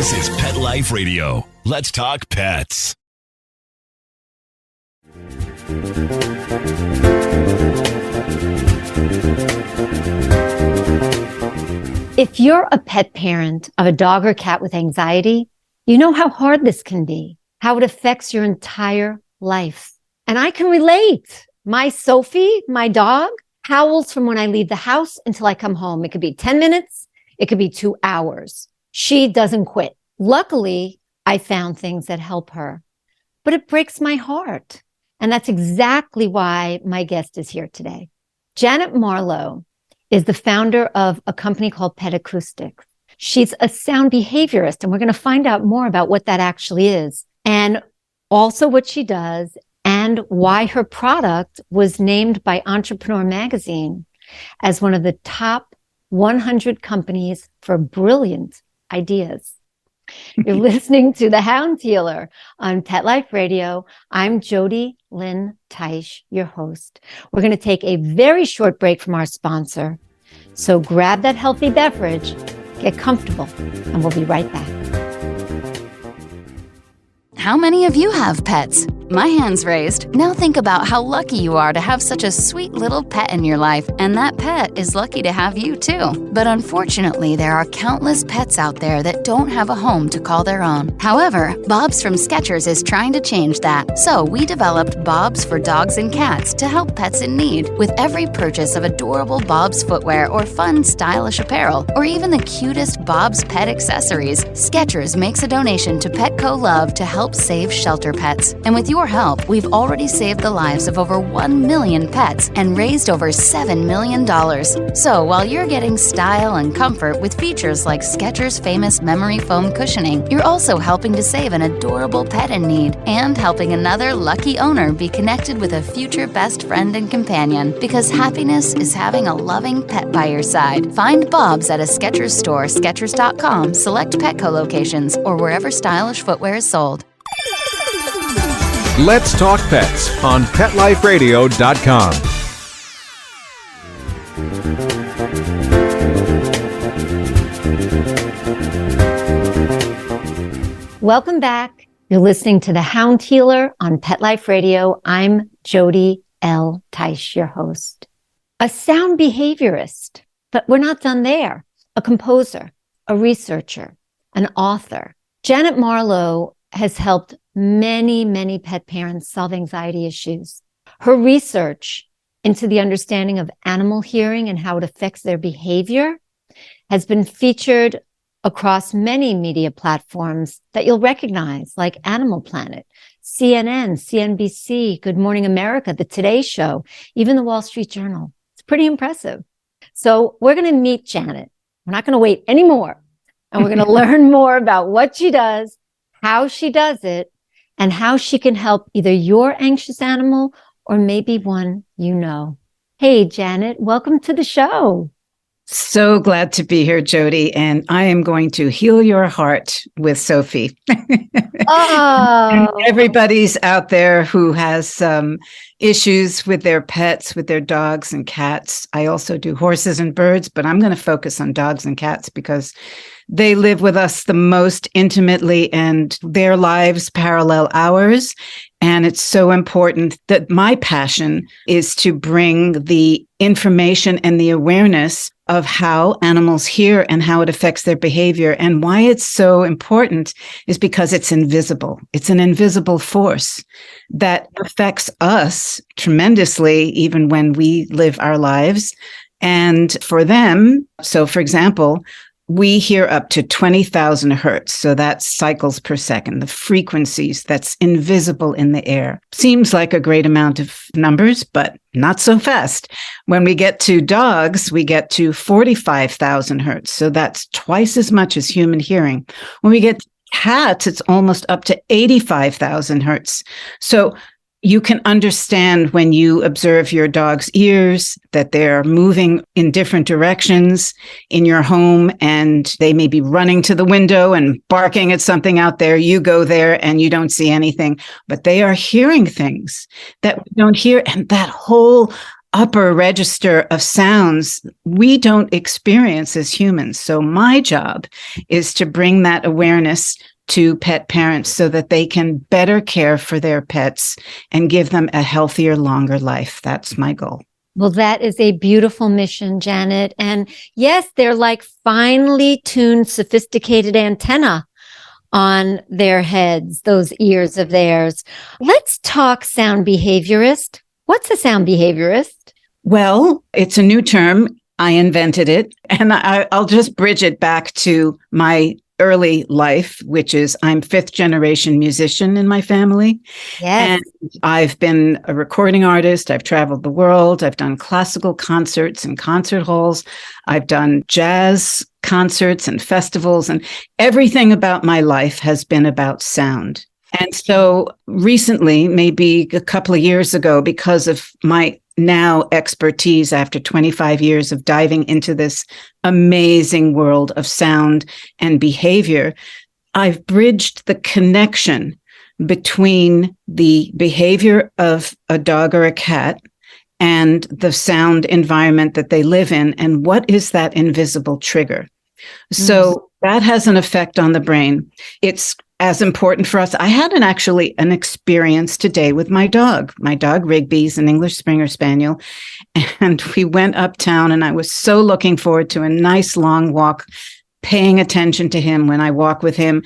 This is Pet Life Radio. Let's talk pets. If you're a pet parent of a dog or cat with anxiety, you know how hard this can be, how it affects your entire life. And I can relate. My Sophie, my dog, howls from when I leave the house until I come home. It could be 10 minutes. It could be 2 hours. She doesn't quit. Luckily, I found things that help her, but it breaks my heart. And that's exactly why my guest is here today. Janet Marlow is the founder of a company called Pet Acoustics. She's a sound behaviorist, and we're going to find out more about what that actually is, and also what she does, and why her product was named by Entrepreneur Magazine as one of the top 100 companies for brilliant ideas. You're listening to The Hound Healer on Pet Life Radio. I'm Jody Lynn Teich, your host. We're going to take a very short break from our sponsor. So grab that healthy beverage, get comfortable, and we'll be right back. How many of you have pets? My hand's raised. Now think about how lucky you are to have such a sweet little pet in your life, and that pet is lucky to have you too. But unfortunately, there are countless pets out there that don't have a home to call their own. However, Bob's from Skechers is trying to change that. So we developed Bob's for dogs and cats to help pets in need. With every purchase of adorable Bob's footwear or fun, stylish apparel, or even the cutest Bob's pet accessories, Skechers makes a donation to Petco Love to help save shelter pets. And with your help, we've already saved the lives of over 1 million pets and raised over $7 million. So while you're getting style and comfort with features like Skechers' famous memory foam cushioning, you're also helping to save an adorable pet in need and helping another lucky owner be connected with a future best friend and companion, because happiness is having a loving pet by your side. Find Bob's at a Skechers store, Skechers.com, select Petco locations, or wherever stylish footwear is sold. Let's Talk Pets on PetLifeRadio.com. Welcome back. You're listening to The Hound Healer on Pet Life Radio. I'm Jody L. Teich, your host. A sound behaviorist, but we're not done there. A composer, a researcher, an author. Janet Marlow has helped many, many pet parents solve anxiety issues. Her research into the understanding of animal hearing and how it affects their behavior has been featured across many media platforms that you'll recognize, like Animal Planet, CNN, CNBC, Good Morning America, The Today Show, even the Wall Street Journal. It's pretty impressive. So we're going to meet Janet. We're not going to wait anymore. And we're going to learn more about what she does, how she does it, and how she can help either your anxious animal or maybe one you know. Hey, Janet, welcome to the show. So glad to be here, Jody. And I am going to heal your heart with Sophie. Oh. And everybody's out there who has issues with their pets, with their dogs and cats. I also do horses and birds, but I'm going to focus on dogs and cats because they live with us the most intimately and their lives parallel ours. And it's so important that my passion is to bring the information and the awareness of how animals hear and how it affects their behavior. And why it's so important is because it's invisible. It's an invisible force that affects us tremendously, even when we live our lives. And for them, so for example, we hear up to 20,000 hertz. So that's cycles per second, the frequencies that's invisible in the air. Seems like a great amount of numbers, but not so fast. When we get to dogs, we get to 45,000 hertz. So that's twice as much as human hearing. When we get to cats, it's almost up to 85,000 hertz. So you can understand when you observe your dog's ears that they're moving in different directions in your home, and they may be running to the window and barking at something out there. You go there and you don't see anything, but they are hearing things that we don't hear. And that whole upper register of sounds we don't experience as humans. So my job is to bring that awareness to pet parents so that they can better care for their pets and give them a healthier, longer life. That's my goal. Well, that is a beautiful mission, Janet. And yes, they're like finely tuned, sophisticated antenna on their heads, those ears of theirs. Let's talk sound behaviorist. What's a sound behaviorist? Well, it's a new term. I invented it. And I'll just bridge it back to my early life, which is I'm fifth generation musician in my family. Yes. And I've been a recording artist. I've traveled the world. I've done classical concerts and concert halls. I've done jazz concerts and festivals, and everything about my life has been about sound. And so recently, maybe a couple of years ago, because of my now expertise after 25 years of diving into this amazing world of sound and behavior, I've bridged the connection between the behavior of a dog or a cat and the sound environment that they live in. And what is that invisible trigger? So that has an effect on the brain. It's as important for us. I had an experience today with my dog. My dog, Rigby's an English Springer Spaniel. And we went uptown, and I was so looking forward to a nice long walk, paying attention to him. When I walk with him,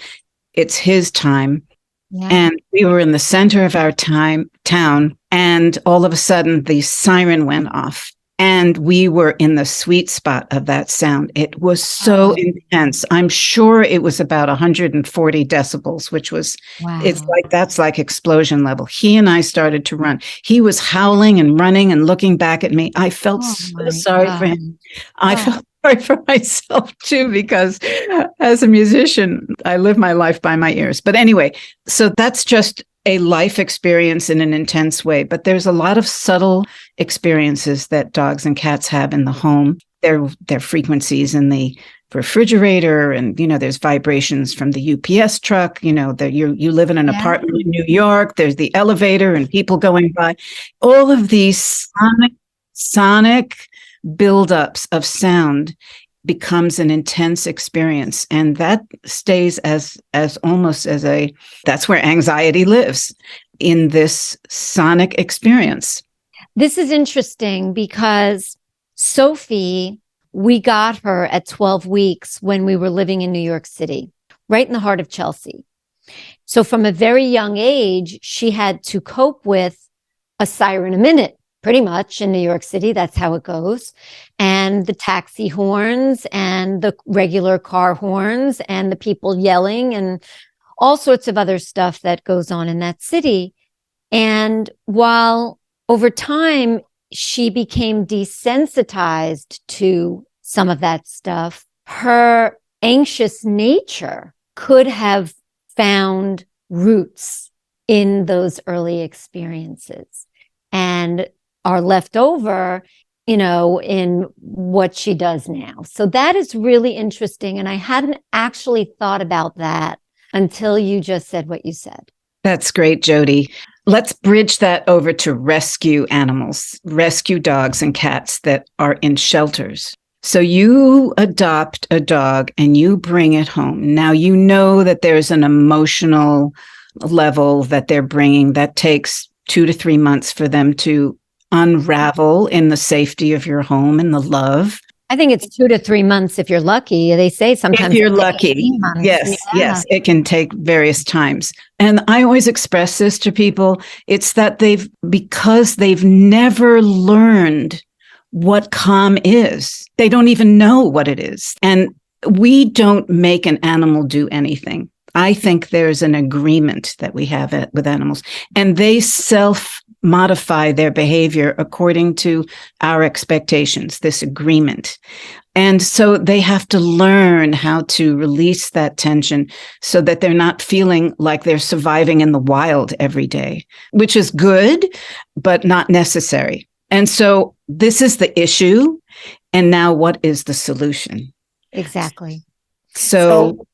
it's his time. Yeah. And we were in the center of our town, and all of a sudden the siren went off. And we were in the sweet spot of that sound. It was so intense. I'm sure it was about 140 decibels, which was, that's like explosion level. He and I started to run. He was howling and running and looking back at me. I felt so sorry for him. I felt sorry for myself too, because as a musician, I live my life by my ears. But anyway, so that's just a life experience in an intense way, but there's a lot of subtle experiences that dogs and cats have in the home. Their frequencies in the refrigerator, and there's vibrations from the UPS truck. You live in an apartment in New York. There's the elevator and people going by. All of these sonic buildups of sound becomes an intense experience, and that stays as almost as that's where anxiety lives, in this sonic experience. This is interesting because Sophie, we got her at 12 weeks when we were living in New York City, right in the heart of Chelsea. So from a very young age, she had to cope with a siren a minute. Pretty much in New York City, that's how it goes. And the taxi horns and the regular car horns and the people yelling and all sorts of other stuff that goes on in that city. And while over time, she became desensitized to some of that stuff, her anxious nature could have found roots in those early experiences and are left over, in what she does now. So that is really interesting. And I hadn't actually thought about that until you just said what you said. That's great, Jody. Let's bridge that over to rescue animals, rescue dogs and cats that are in shelters. So you adopt a dog and you bring it home. Now, you know that there's an emotional level that they're bringing that takes 2 to 3 months for them to unravel in the safety of your home and the love. I think it's 2 to 3 months if you're lucky. They say sometimes if you're lucky. Yes, it can take various times. And I always express this to people. It's that because they've never learned what calm is. They don't even know what it is. And we don't make an animal do anything. I think there's an agreement that we have with animals, and they self-modify their behavior according to our expectations, this agreement. And so they have to learn how to release that tension so that they're not feeling like they're surviving in the wild every day, which is good, but not necessary. And so this is the issue. And now what is the solution? Exactly. So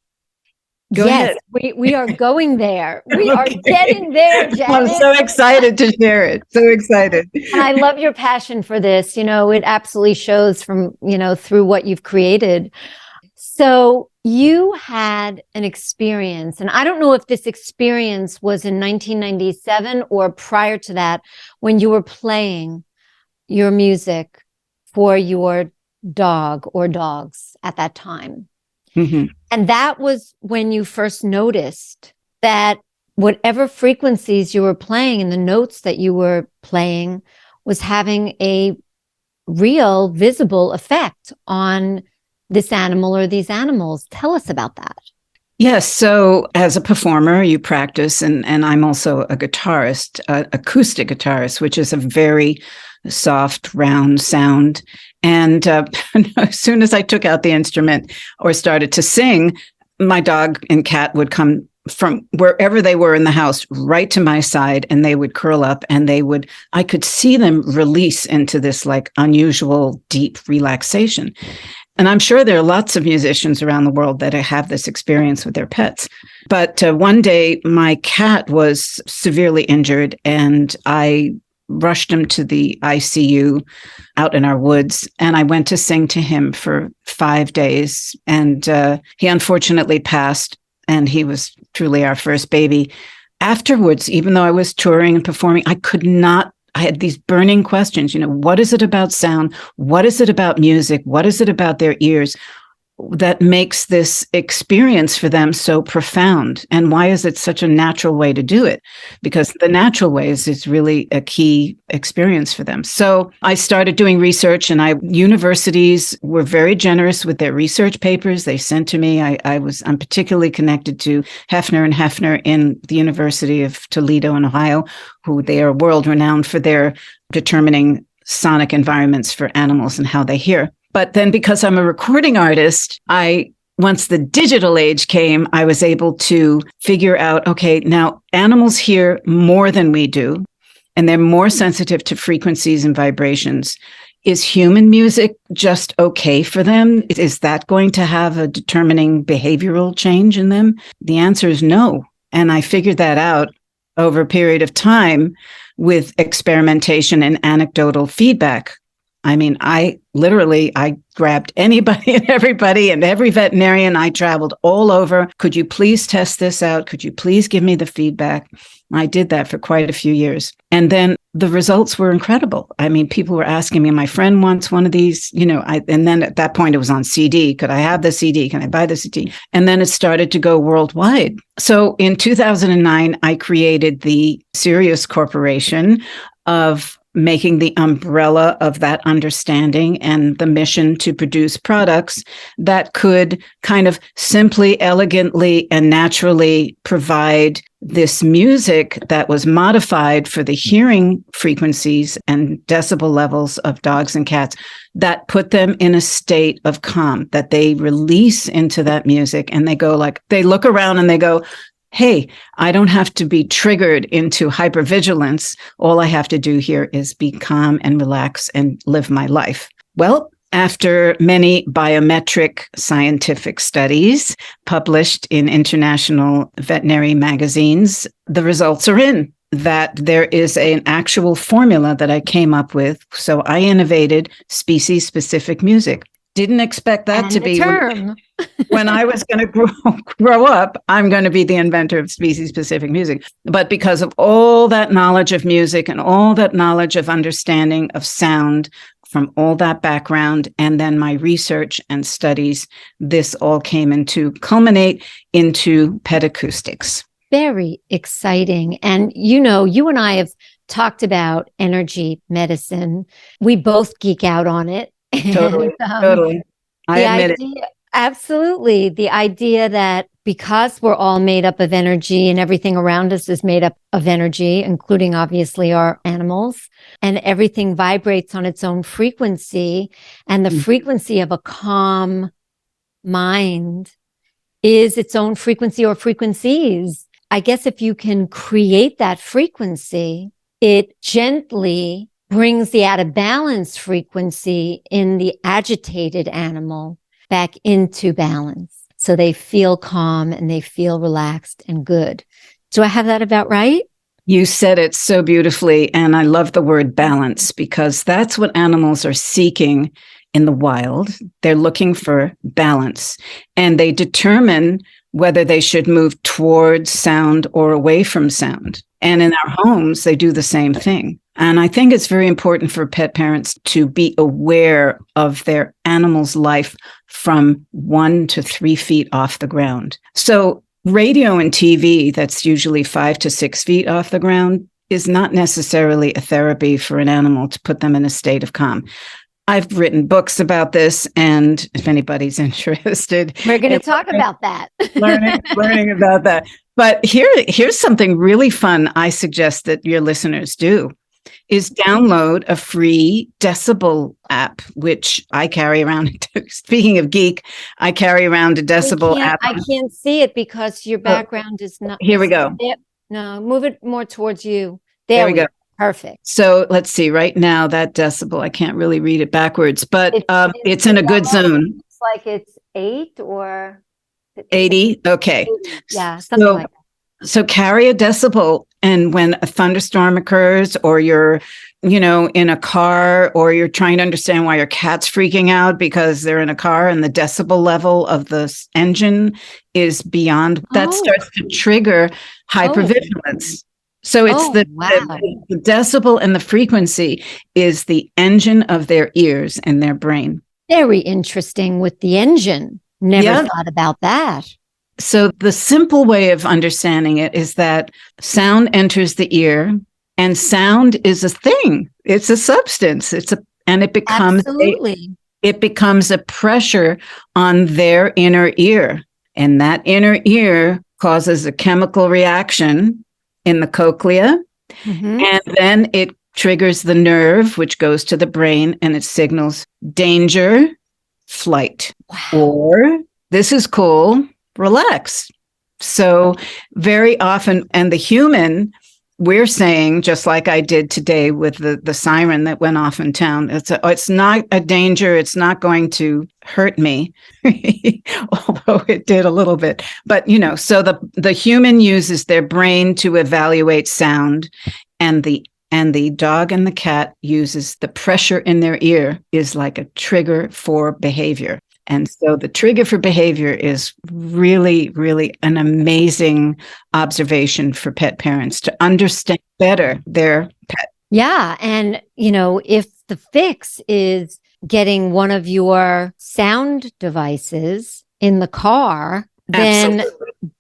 Go ahead. We are going there. We are Okay. getting there, Janet. I'm so excited to share it. So excited. And I love your passion for this. It absolutely shows from, through what you've created. So you had an experience, and I don't know if this experience was in 1997 or prior to that, when you were playing your music for your dog or dogs at that time. Mm-hmm. And that was when you first noticed that whatever frequencies you were playing and the notes that you were playing was having a real visible effect on this animal or these animals. Tell us about that. Yes. So as a performer, you practice, and I'm also a guitarist, acoustic guitarist, which is a very soft, round sound. And as soon as I took out the instrument or started to sing, my dog and cat would come from wherever they were in the house right to my side, and they would curl up, and I could see them release into this like unusual, deep relaxation. And I'm sure there are lots of musicians around the world that have this experience with their pets. But one day my cat was severely injured, and I rushed him to the ICU out in our woods. And I went to sing to him for 5 days. And he unfortunately passed, and he was truly our first baby. Afterwards, even though I was touring and performing, I had these burning questions. What is it about sound? What is it about music? What is it about their ears that makes this experience for them so profound? And why is it such a natural way to do it? Because the natural ways is really a key experience for them. So I started doing research, and universities were very generous with their research papers they sent to me. I'm particularly connected to Hefner and Hefner in the University of Toledo in Ohio, who they are world renowned for their determining sonic environments for animals and how they hear. But then because I'm a recording artist, once the digital age came, I was able to figure out, okay, now animals hear more than we do, and they're more sensitive to frequencies and vibrations. Is human music just okay for them? Is that going to have a determining behavioral change in them? The answer is no. And I figured that out over a period of time with experimentation and anecdotal feedback. I mean, I grabbed anybody and everybody and every veterinarian. I traveled all over. Could you please test this out? Could you please give me the feedback? I did that for quite a few years. And then the results were incredible. I mean, people were asking me, my friend wants one of these, and then at that point it was on CD. Could I have the CD? Can I buy the CD? And then it started to go worldwide. So in 2009, I created the Sirius Corporation of making the umbrella of that understanding and the mission to produce products that could kind of simply, elegantly, and naturally provide this music that was modified for the hearing frequencies and decibel levels of dogs and cats that put them in a state of calm, that they release into that music and they look around and they go, hey, I don't have to be triggered into hypervigilance. All I have to do here is be calm and relax and live my life. Well, after many biometric scientific studies published in international veterinary magazines, the results are in that there is an actual formula that I came up with. So I innovated species-specific music. Didn't expect that to be term. When I was going to grow up, I'm going to be the inventor of species-specific music. But because of all that knowledge of music and all that knowledge of understanding of sound from all that background, and then my research and studies, this all came into culminate into pet acoustics. Very exciting. And, you and I have talked about energy medicine. We both geek out on it. Totally. I admit it. Absolutely. The idea that because we're all made up of energy and everything around us is made up of energy, including obviously our animals, and everything vibrates on its own frequency, and the frequency of a calm mind is its own frequency or frequencies. I guess if you can create that frequency, it gently brings the out of balance frequency in the agitated animal back into balance. so they feel calm and they feel relaxed and good. Do I have that about right? You said it so beautifully. And I love the word balance, because that's what animals are seeking in the wild. They're looking for balance, and they determine whether they should move towards sound or away from sound. And in our homes, they do the same thing. And I think it's very important for pet parents to be aware of their animal's life from 1 to 3 feet off the ground. So radio and TV, that's usually 5 to 6 feet off the ground, is not necessarily a therapy for an animal to put them in a state of calm. I've written books about this, and if anybody's interested, We're going to talk about that. learning about that. But here's something really fun I suggest that your listeners do, is download a free decibel app, which I carry around. Speaking of geek, I carry around a decibel app. I can't see it because your background is not. Here we go. No, move it more towards you. There we go. Perfect. So let's see. Right now, that decibel, I can't really read it backwards, but it's in a good zone. It's like it's 8 or 80. Okay. 80. Yeah, something like that. So carry a decibel, and when a thunderstorm occurs, or you're, in a car, or you're trying to understand why your cat's freaking out because they're in a car and the decibel level of the engine is beyond, that starts to trigger hypervigilance. So it's the decibel, and the frequency is the engine of their ears and their brain. Very interesting with the engine. Never thought about that. So the simple way of understanding it is that sound enters the ear, and sound is a thing. It's a substance. And it becomes it becomes a pressure on their inner ear, and that inner ear causes a chemical reaction in the cochlea, and then it triggers the nerve, which goes to the brain, and it signals danger, flight, or this is cool, relax. So very often, and the human, we're saying, just like I did today with the siren that went off in town, it's not a danger. It's not going to hurt me, although it did a little bit. But, so the human uses their brain to evaluate sound, and the dog and the cat uses the pressure in their ear is like a trigger for behavior. And so the trigger for behavior is really, really an amazing observation for pet parents to understand better their pet. Yeah. And, if the fix is getting one of your sound devices in the car, then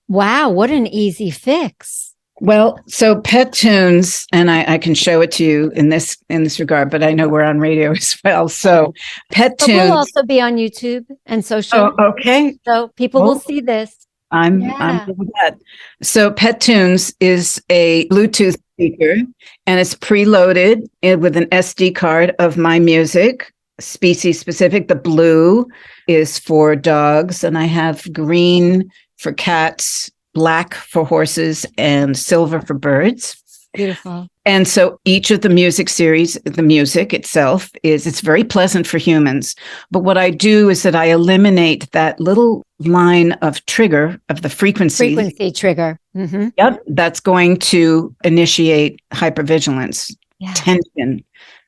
wow, what an easy fix. Well, so Pet Tunes, and I can show it to you in this regard, but I know we're on radio as well. So Pet Tunes will also be on YouTube and social. Oh, okay. So people will see this. I'm good with that. So Pet Tunes is a Bluetooth speaker, and it's preloaded with an SD card of my music, species specific. The blue is for dogs, and I have green for cats, black for horses, and silver for birds. Beautiful. And so each of the music series, the music itself it's very pleasant for humans. But what I do is that I eliminate that little line of trigger of the frequency. Frequency trigger. Mm-hmm. Yep. That's going to initiate hypervigilance, tension,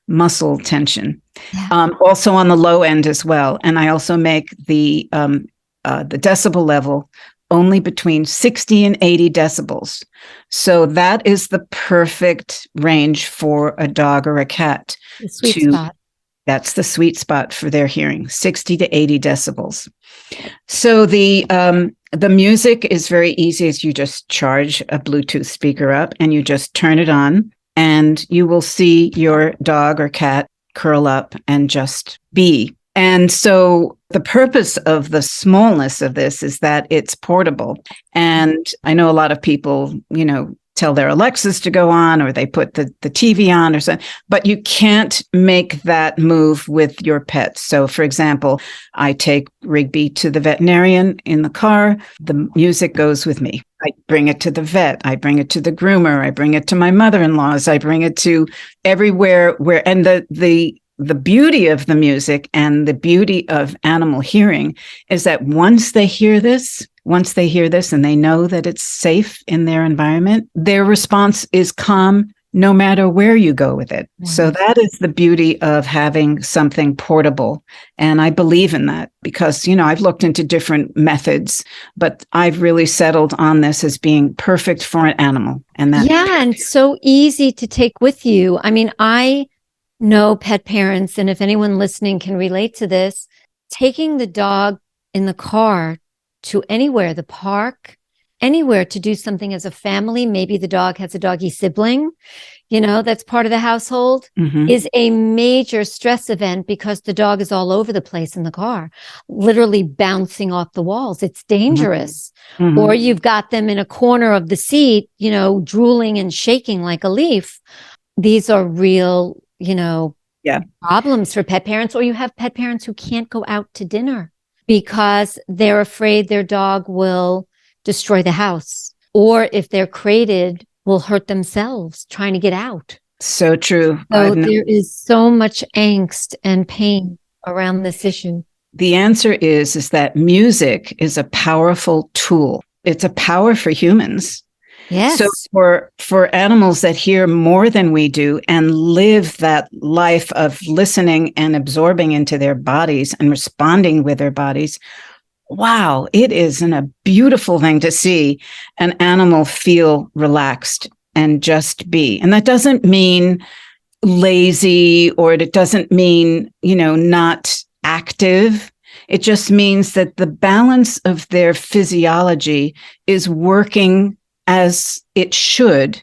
muscle tension. Yeah. Also on the low end as well. And I also make the decibel level only between 60 and 80 decibels. So that is the perfect range for a dog or a cat. The sweet spot. That's the sweet spot for their hearing, 60 to 80 decibels. So the music is very easy. As you just charge a Bluetooth speaker up and you just turn it on, and you will see your dog or cat curl up and just be. And so the purpose of the smallness of this is that it's portable. And I know a lot of people, tell their Alexas to go on, or they put the TV on or something, but you can't make that move with your pets. So for example, I take Rigby to the veterinarian in the car. The music goes with me. I bring it to the vet. I bring it to the groomer. I bring it to my mother-in-law's. I bring it to everywhere and the the beauty of the music and the beauty of animal hearing is that once they hear this and they know that it's safe in their environment, their response is calm no matter where you go with it. Mm-hmm. So that is the beauty of having something portable. And I believe in that because, I've looked into different methods, but I've really settled on this as being perfect for an animal. And so easy to take with you. I mean, I know pet parents, and if anyone listening can relate to this, taking the dog in the car to anywhere, the park, anywhere to do something as a family. Maybe the dog has a doggy sibling, that's part of the household, is a major stress event because the dog is all over the place in the car, literally bouncing off the walls. It's dangerous. Mm-hmm. Or you've got them in a corner of the seat, drooling and shaking like a leaf. These are real, problems for pet parents. Or you have pet parents who can't go out to dinner because they're afraid their dog will destroy the house, or if they're crated, will hurt themselves trying to get out. So true. So there is so much angst and pain around this issue. The answer is that music is a powerful tool. It's a power for humans. Yes. So for animals that hear more than we do and live that life of listening and absorbing into their bodies and responding with their bodies, wow, it is a beautiful thing to see an animal feel relaxed and just be. And that doesn't mean lazy, or it doesn't mean, not active. It just means that the balance of their physiology is working as it should,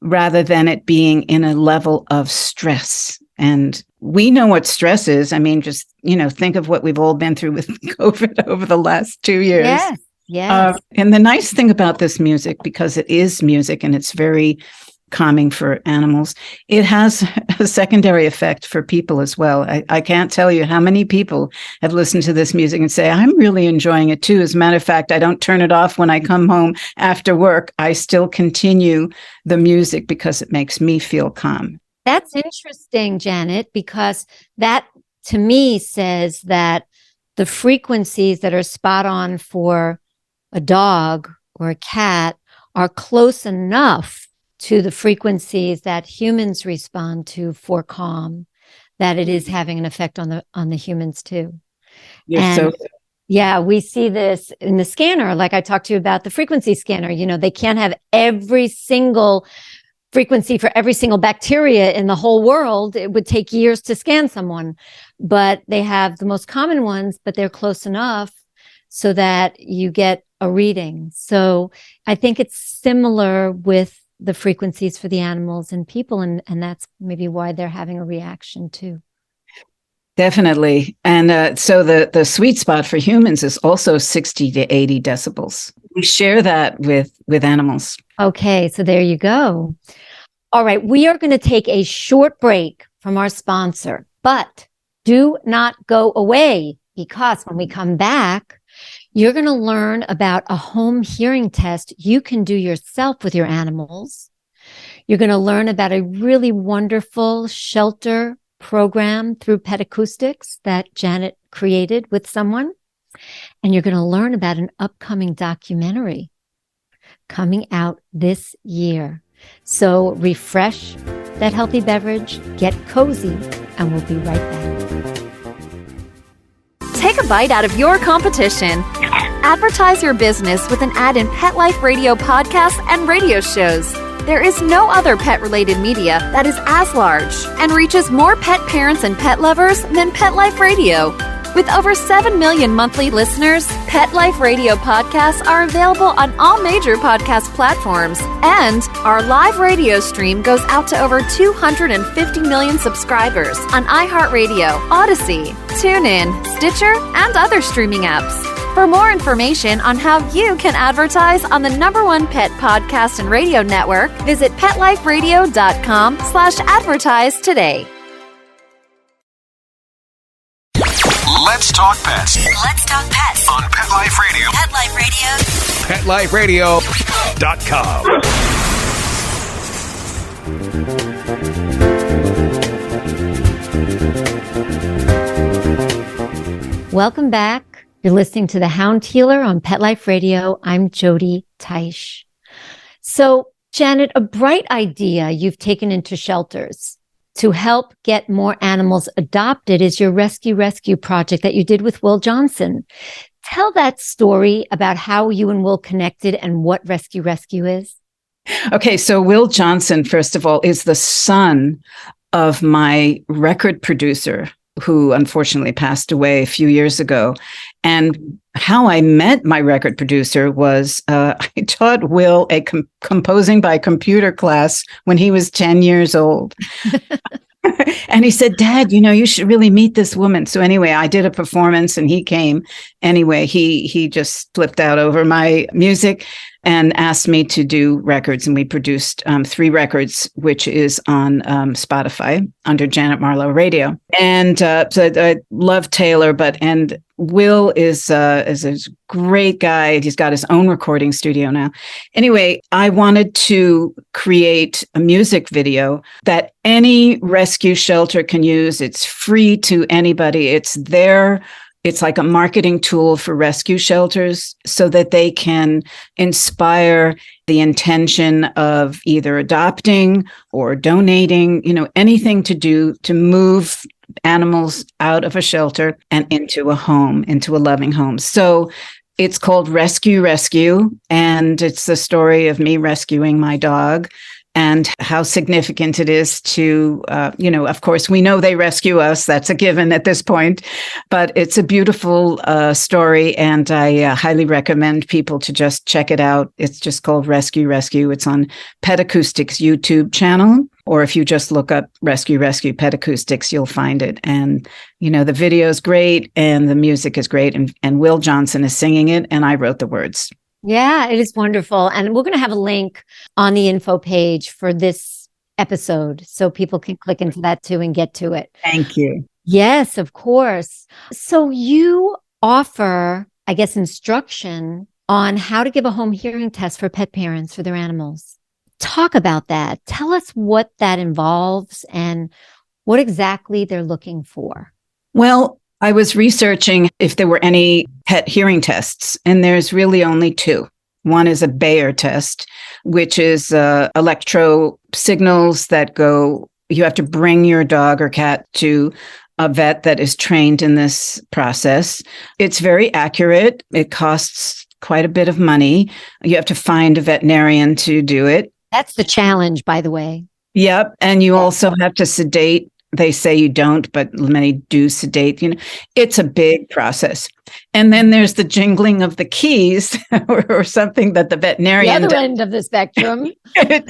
rather than it being in a level of stress. And we know what stress is. I mean, just, think of what we've all been through with COVID over the last 2 years. Yes. And the nice thing about this music, because it is music and it's very calming for animals, it has a secondary effect for people as well. I can't tell you how many people have listened to this music and say, I'm really enjoying it too. As a matter of fact, I don't turn it off when I come home after work. I still continue the music because it makes me feel calm. That's interesting, Janet, because that to me says that the frequencies that are spot on for a dog or a cat are close enough to the frequencies that humans respond to for calm, that it is having an effect on the humans too. Yeah, we see this in the scanner. Like I talked to you about the frequency scanner. They can't have every single frequency for every single bacteria in the whole world. It would take years to scan someone, but they have the most common ones, but they're close enough so that you get a reading. So I think it's similar with the frequencies for the animals and people, and that's maybe why they're having a reaction too. Definitely. And so the sweet spot for humans is also 60 to 80 decibels. We share that with animals. Okay, so there you go. All right, we are going to take a short break from our sponsor, but do not go away, because when we come back, you're going to learn about a home hearing test you can do yourself with your animals. You're going to learn about a really wonderful shelter program through Pet Acoustics that Janet created with someone. And you're going to learn about an upcoming documentary coming out this year. So refresh that healthy beverage, get cozy, and we'll be right back. Take a bite out of your competition. Advertise your business with an ad in Pet Life Radio podcasts and radio shows. There is no other pet-related media that is as large and reaches more pet parents and pet lovers than Pet Life Radio. With over 7 million monthly listeners, Pet Life Radio podcasts are available on all major podcast platforms, and our live radio stream goes out to over 250 million subscribers on iHeartRadio, Odyssey, TuneIn, Stitcher, and other streaming apps. For more information on how you can advertise on the #1 pet podcast and radio network, visit PetLifeRadio.com/advertise today. Let's talk pets. Let's talk pets On Pet Life Radio. Pet Life Radio. PetLifeRadio.com. Welcome back. You're listening to The Hound Healer on Pet Life Radio. I'm Jody Teish. So, Janet, a bright idea you've taken into shelters to help get more animals adopted is your Rescue project that you did with Will Johnson. Tell that story about how you and Will connected and what Rescue is. Okay, so Will Johnson, first of all, is the son of my record producer, who unfortunately passed away a few years ago. And how I met my record producer was I taught Will a composing by computer class when he was 10 years old. And he said, Dad, you should really meet this woman. So anyway, I did a performance and he came. Anyway, he just flipped out over my music and asked me to do records. And we produced 3 records, which is on Spotify under Janet Marlow Radio. And so I love Taylor, and Will is a great guy. He's got his own recording studio now. Anyway, I wanted to create a music video that any rescue shelter can use. It's free to anybody. It's there. It's like a marketing tool for rescue shelters so that they can inspire the intention of either adopting or donating, anything to do to move animals out of a shelter and into a home, into a loving home. So it's called Rescue, and it's the story of me rescuing my dog and how significant it is to, of course, we know they rescue us. That's a given at this point, but it's a beautiful story. And I highly recommend people to just check it out. It's just called Rescue. It's on Pet Acoustics YouTube channel. Or if you just look up Rescue Pet Acoustics, you'll find it. And, the video is great and the music is great. And Will Johnson is singing it and I wrote the words. Yeah, it is wonderful. And we're going to have a link on the info page for this episode so people can click into that too and get to it. Thank you. Yes, of course. So you offer, I guess, instruction on how to give a home hearing test for pet parents for their animals. Talk about that. Tell us what that involves and what exactly they're looking for. Well, I was researching if there were any pet hearing tests, and there's really only 2. One is a Bayer test, which is electro signals that you have to bring your dog or cat to a vet that is trained in this process. It's very accurate. It costs quite a bit of money. You have to find a veterinarian to do it. That's the challenge, by the way. Yep. And you also have to sedate. They say you don't, but many do sedate. It's a big process. And then there's the jingling of the keys or something that the veterinarian... The other end of the spectrum.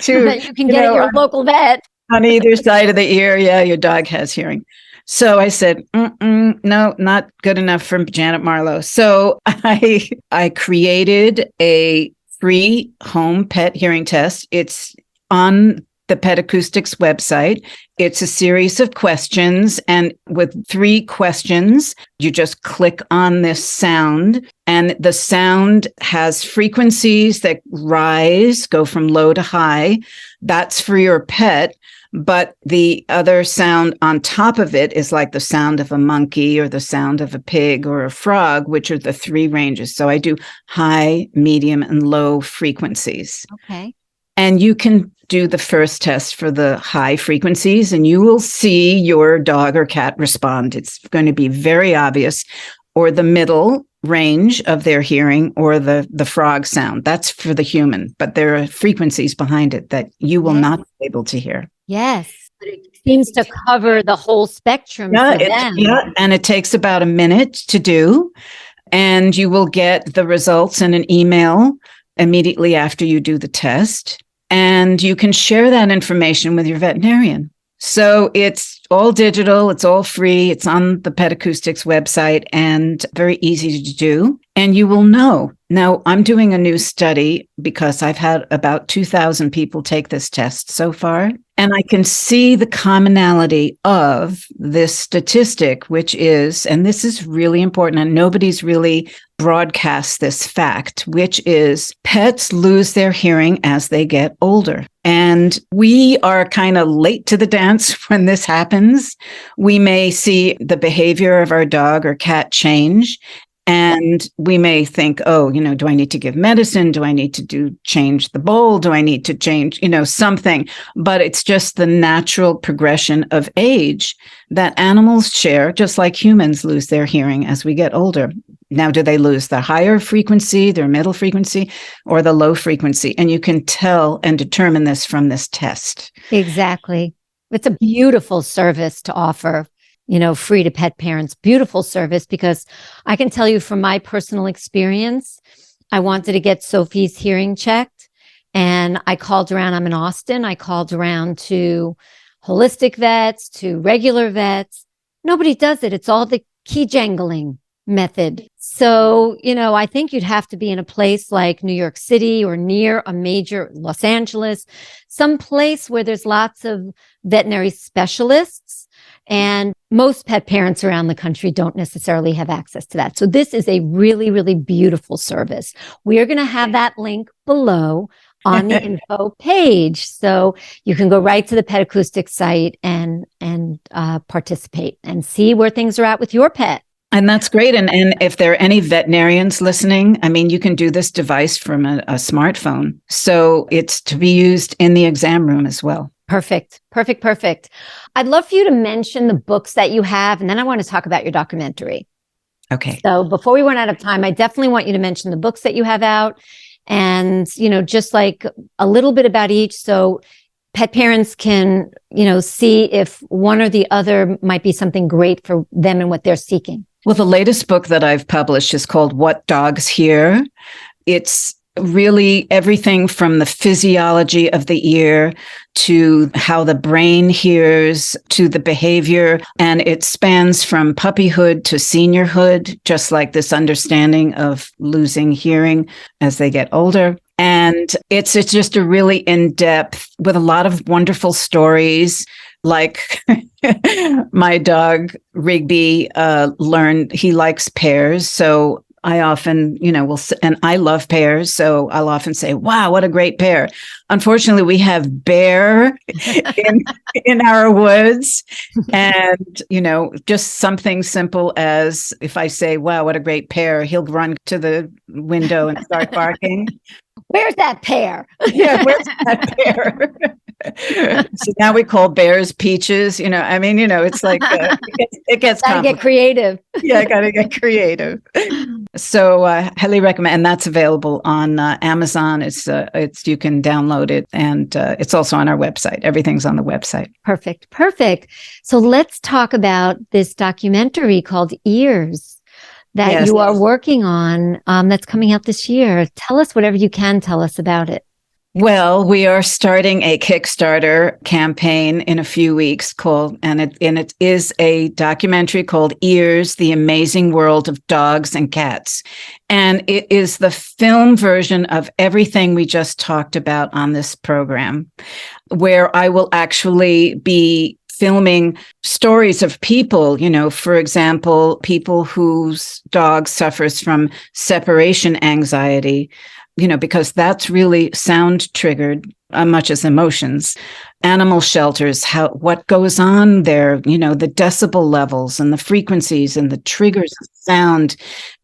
Too, that you can get at your local vet. On either side of the ear. Yeah, your dog has hearing. So I said, no, not good enough for Janet Marlow. So I created a free home pet hearing test. It's on the Pet Acoustics website. It's a series of questions, and with 3 questions, you just click on this sound, and the sound has frequencies that rise, go from low to high. That's for your pet. But the other sound on top of it is like the sound of a monkey or the sound of a pig or a frog, which are the 3 ranges. So I do high, medium, and low frequencies. Okay. And you can do the first test for the high frequencies and you will see your dog or cat respond. It's going to be very obvious. Or the middle range of their hearing or the frog sound. That's for the human, but there are frequencies behind it that you will not be able to hear. Yes. But it seems to cover the whole spectrum for them. And it takes about a minute to do. And you will get the results in an email immediately after you do the test. And you can share that information with your veterinarian. So it's all digital, it's all free, it's on the Pet Acoustics website and very easy to do. And you will know. Now, I'm doing a new study because I've had about 2,000 people take this test so far. And I can see the commonality of this statistic, which is, and this is really important, and nobody's really broadcast this fact, which is pets lose their hearing as they get older. And we are kind of late to the dance when this happens. We may see the behavior of our dog or cat change. And we may think, oh, do I need to give medicine? Do I need to change the bowl? Do I need to change, something? But it's just the natural progression of age that animals share, just like humans lose their hearing as we get older. Now, do they lose the higher frequency, their middle frequency, or the low frequency? And you can tell and determine this from this test. Exactly. It's a beautiful service to offer, free to pet parents. Beautiful service, because I can tell you from my personal experience, I wanted to get Sophie's hearing checked, and I called around. I'm in Austin. I called around to holistic vets, to regular vets. Nobody does it. It's all the key jangling method. So, I think you'd have to be in a place like New York City or near a major Los Angeles, some place where there's lots of veterinary specialists. And most pet parents around the country don't necessarily have access to that. So this is a really, really beautiful service. We are going to have that link below on the info page. So you can go right to the Pet Acoustic site and participate and see where things are at with your pet. And that's great. And if there are any veterinarians listening, you can do this device from a smartphone. So it's to be used in the exam room as well. Perfect. I'd love for you to mention the books that you have, and then I want to talk about your documentary. Okay. So before we run out of time, I definitely want you to mention the books that you have out and, just like a little bit about each. So pet parents can, see if one or the other might be something great for them and what they're seeking. Well, the latest book that I've published is called What Dogs Hear. It's really everything from the physiology of the ear to how the brain hears to the behavior. And it spans from puppyhood to seniorhood, just like this understanding of losing hearing as they get older. And it's just a really in-depth with a lot of wonderful stories. Like my dog Rigby learned he likes pears. So I often, and I love pears. So I'll often say, wow, what a great pear. Unfortunately, we have bear in our woods. And, just something simple as if I say, wow, what a great pear, he'll run to the window and start barking. Where's that pear? Yeah, where's that pear? So now we call bears peaches. It's like it gets gotta get creative. Yeah, gotta get creative. So highly recommend, and that's available on Amazon. It's you can download it, and it's also on our website. Everything's on the website. Perfect. So let's talk about this documentary called Ears that you are working on. That's coming out this year. Tell us whatever you can tell us about it. Well, we are starting a Kickstarter campaign in a few weeks and it is a documentary called Ears, The Amazing World of Dogs and Cats. And it is the film version of everything we just talked about on this program, where I will actually be filming stories of people, for example, people whose dog suffers from separation anxiety, because that's really sound triggered much as emotions. Animal shelters, what goes on there, the decibel levels and the frequencies and the triggers of sound,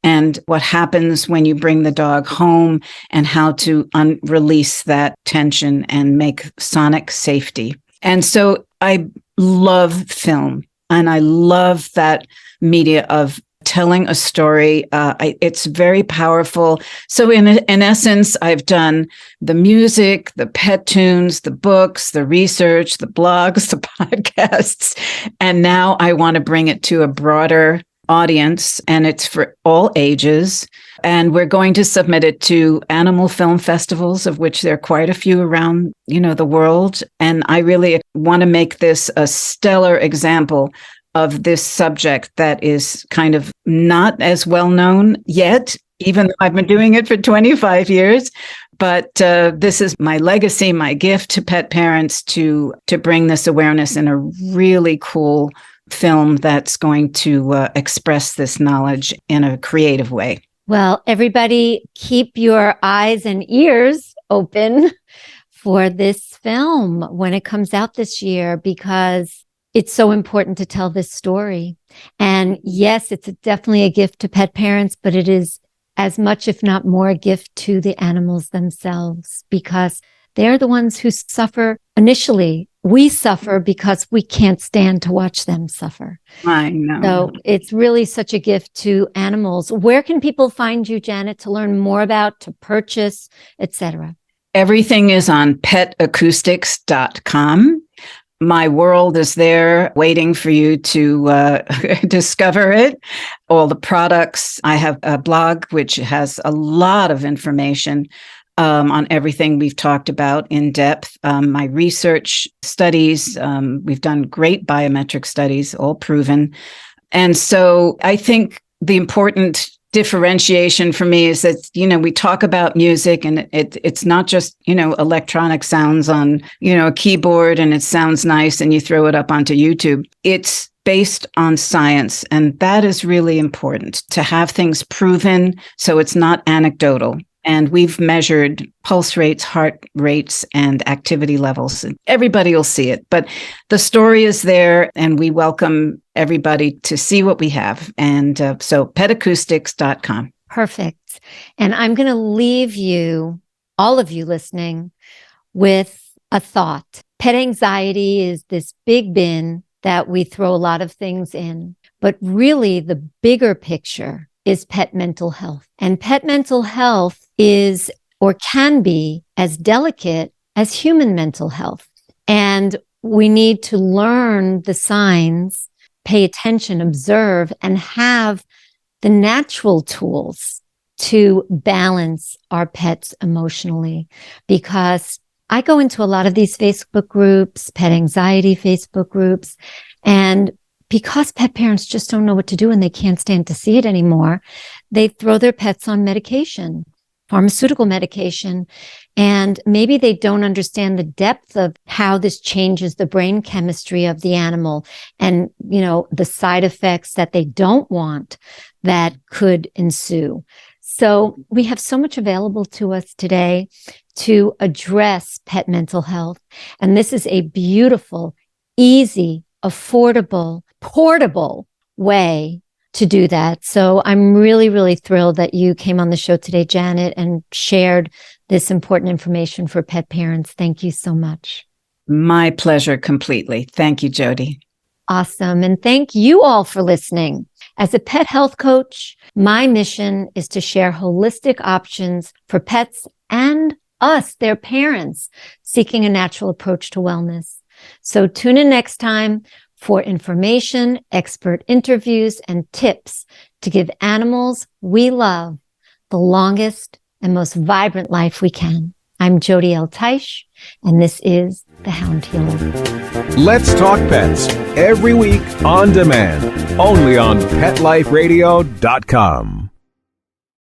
and what happens when you bring the dog home and how to release that tension and make sonic safety. And so I love film, and I love that media of telling a story. It's very powerful. So in essence, I've done the music, the pet tunes, the books, the research, the blogs, the podcasts, and now I want to bring it to a broader audience, and it's for all ages. And we're going to submit it to animal film festivals, of which there are quite a few around, the world. And I really want to make this a stellar example of this subject that is kind of not as well known yet, even though I've been doing it for 25 years. But this is my legacy, my gift to pet parents to bring this awareness in a really cool film that's going to express this knowledge in a creative way. Well, everybody, keep your eyes and ears open for this film when it comes out this year, because it's so important to tell this story. And yes, it's definitely a gift to pet parents, but it is as much, if not more, a gift to the animals themselves, because they're the ones who suffer initially. We suffer because we can't stand to watch them suffer. I know. So it's really such a gift to animals. Where can people find you, Janet, to learn more about, to purchase, etc.? Everything is on petacoustics.com. My world is there waiting for you to discover it. All the products. I have a blog which has a lot of information on everything we've talked about in depth. My research studies, we've done great biometric studies, all proven. And so I think the important differentiation for me is that, we talk about music and it's not just, electronic sounds on, a keyboard and it sounds nice and you throw it up onto YouTube. It's based on science. And that is really important, to have things proven so it's not anecdotal. And we've measured pulse rates, heart rates, and activity levels. Everybody will see it. But the story is there, and we welcome everybody to see what we have. And so petacoustics.com. Perfect. And I'm going to leave you, all of you listening, with a thought. Pet anxiety is this big bin that we throw a lot of things in. But really, the bigger picture is pet mental health. And pet mental health is, or can be, as delicate as human mental health. And we need to learn the signs, pay attention, observe, and have the natural tools to balance our pets emotionally. Because I go into a lot of these Facebook groups, pet anxiety Facebook groups, and because pet parents just don't know what to do and they can't stand to see it anymore, they throw their pets on medication, pharmaceutical medication, and maybe they don't understand the depth of how this changes the brain chemistry of the animal and, the side effects that they don't want that could ensue. So we have so much available to us today to address pet mental health. And this is a beautiful, easy, affordable, portable way to do that. So I'm really, really thrilled that you came on the show today, Janet, and shared this important information for pet parents. Thank you so much. My pleasure completely. Thank you, Jody. Awesome. And thank you all for listening. As a pet health coach, my mission is to share holistic options for pets and us, their parents, seeking a natural approach to wellness. So tune in next time for information, expert interviews, and tips to give animals we love the longest and most vibrant life we can. I'm Jody L. Teich, and this is The Hound Healer. Let's Talk Pets, every week on demand, only on PetLifeRadio.com.